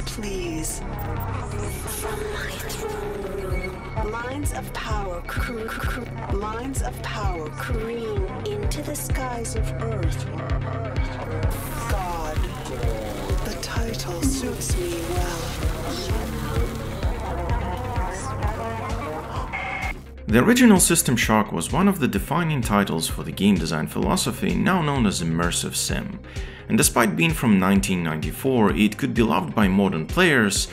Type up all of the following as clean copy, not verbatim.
please. From my throne room, lines of power careen into the skies of Earth. God, the title suits me well. The original System Shock was one of the defining titles for the game design philosophy now known as immersive sim, and despite being from 1994, it could be loved by modern players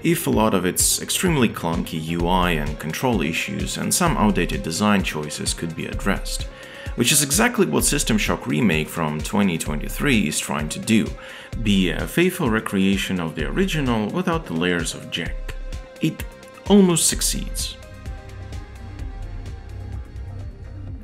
if a lot of its extremely clunky UI and control issues and some outdated design choices could be addressed, which is exactly what System Shock Remake from 2023 is trying to do, be a faithful recreation of the original without the layers of jank. It almost succeeds.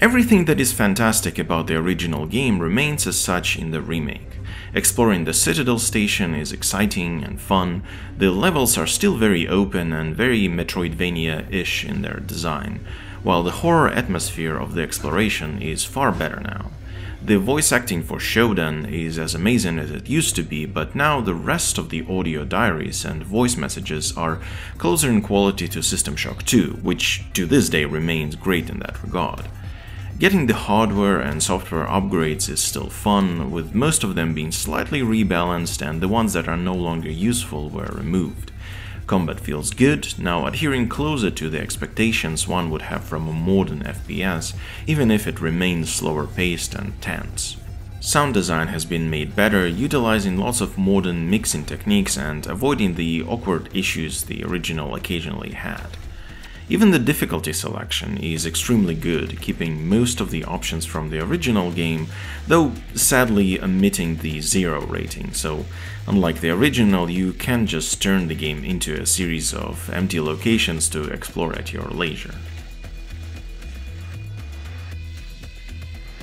Everything that is fantastic about the original game remains as such in the remake. Exploring the Citadel station is exciting and fun, the levels are still very open and very Metroidvania-ish in their design, while the horror atmosphere of the exploration is far better now. The voice acting for Shodan is as amazing as it used to be, but now the rest of the audio diaries and voice messages are closer in quality to System Shock 2, which to this day remains great in that regard. Getting the hardware and software upgrades is still fun, with most of them being slightly rebalanced and the ones that are no longer useful were removed. Combat feels good, now adhering closer to the expectations one would have from a modern FPS, even if it remains slower paced and tense. Sound design has been made better, utilizing lots of modern mixing techniques and avoiding the awkward issues the original occasionally had. Even the difficulty selection is extremely good, keeping most of the options from the original game, though sadly omitting the 0 rating, so unlike the original, you can just turn the game into a series of empty locations to explore at your leisure.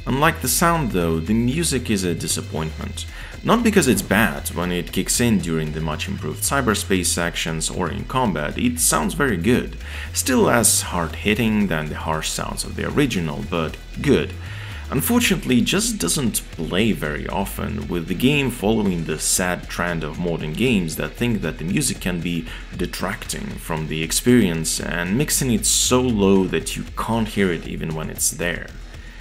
Unlike the sound though, the music is a disappointment. Not because it's bad, when it kicks in during the much improved cyberspace sections or in combat, it sounds very good. Still less hard-hitting than the harsh sounds of the original, but good. Unfortunately, it just doesn't play very often, with the game following the sad trend of modern games that think that the music can be detracting from the experience and mixing it so low that you can't hear it even when it's there.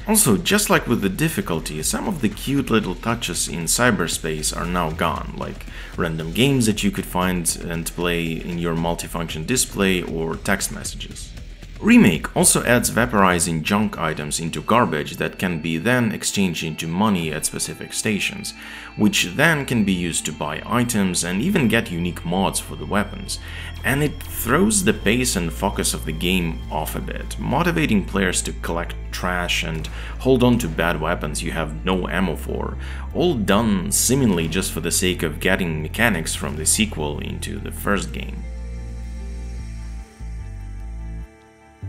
Also, just like with the difficulty, some of the cute little touches in cyberspace are now gone, like random games that you could find and play in your multifunction display or text messages. Remake also adds vaporizing junk items into garbage that can be then exchanged into money at specific stations, which then can be used to buy items and even get unique mods for the weapons. And it throws the pace and focus of the game off a bit, motivating players to collect trash and hold on to bad weapons you have no ammo for, all done seemingly just for the sake of getting mechanics from the sequel into the first game.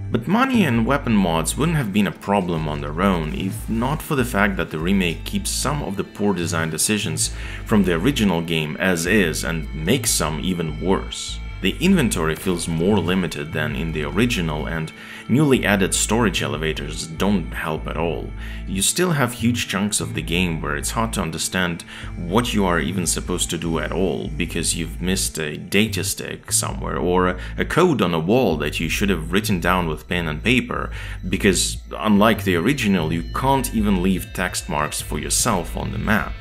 But money and weapon mods wouldn't have been a problem on their own if not for the fact that the remake keeps some of the poor design decisions from the original game as is and makes some even worse. The inventory feels more limited than in the original, and newly added storage elevators don't help at all. You still have huge chunks of the game where it's hard to understand what you are even supposed to do at all, because you've missed a data stick somewhere or a code on a wall that you should have written down with pen and paper, because unlike the original, you can't even leave text marks for yourself on the map.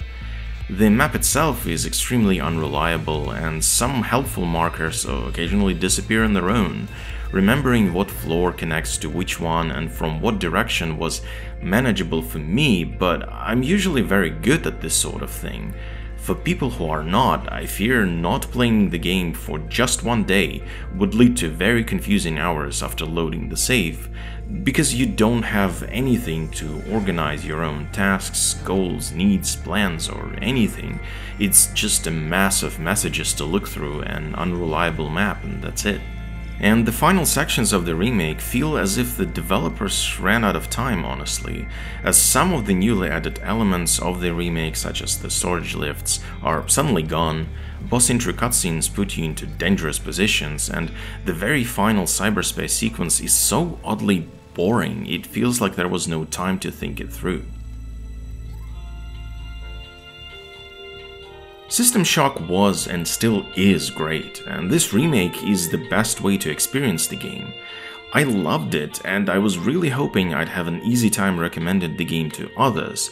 The map itself is extremely unreliable, and some helpful markers occasionally disappear on their own. Remembering what floor connects to which one and from what direction was manageable for me, but I'm usually very good at this sort of thing. For people who are not, I fear not playing the game for just one day would lead to very confusing hours after loading the save, because you don't have anything to organize your own tasks, goals, needs, plans, or anything. It's just a mass of messages to look through, an unreliable map, and that's it. And the final sections of the remake feel as if the developers ran out of time, honestly, as some of the newly added elements of the remake, such as the storage lifts, are suddenly gone, boss intro cutscenes put you into dangerous positions, and the very final cyberspace sequence is so oddly boring it feels like there was no time to think it through. System Shock was and still is great, and this remake is the best way to experience the game. I loved it, and I was really hoping I'd have an easy time recommending the game to others,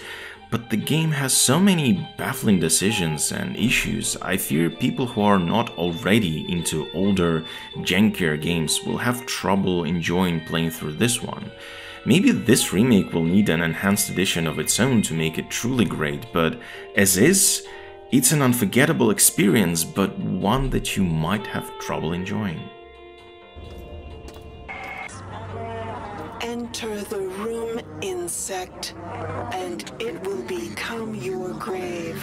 but the game has so many baffling decisions and issues, I fear people who are not already into older, jankier games will have trouble enjoying playing through this one. Maybe this remake will need an enhanced edition of its own to make it truly great, but as is, it's an unforgettable experience, but one that you might have trouble enjoying. Enter the room, insect, and it will become your grave.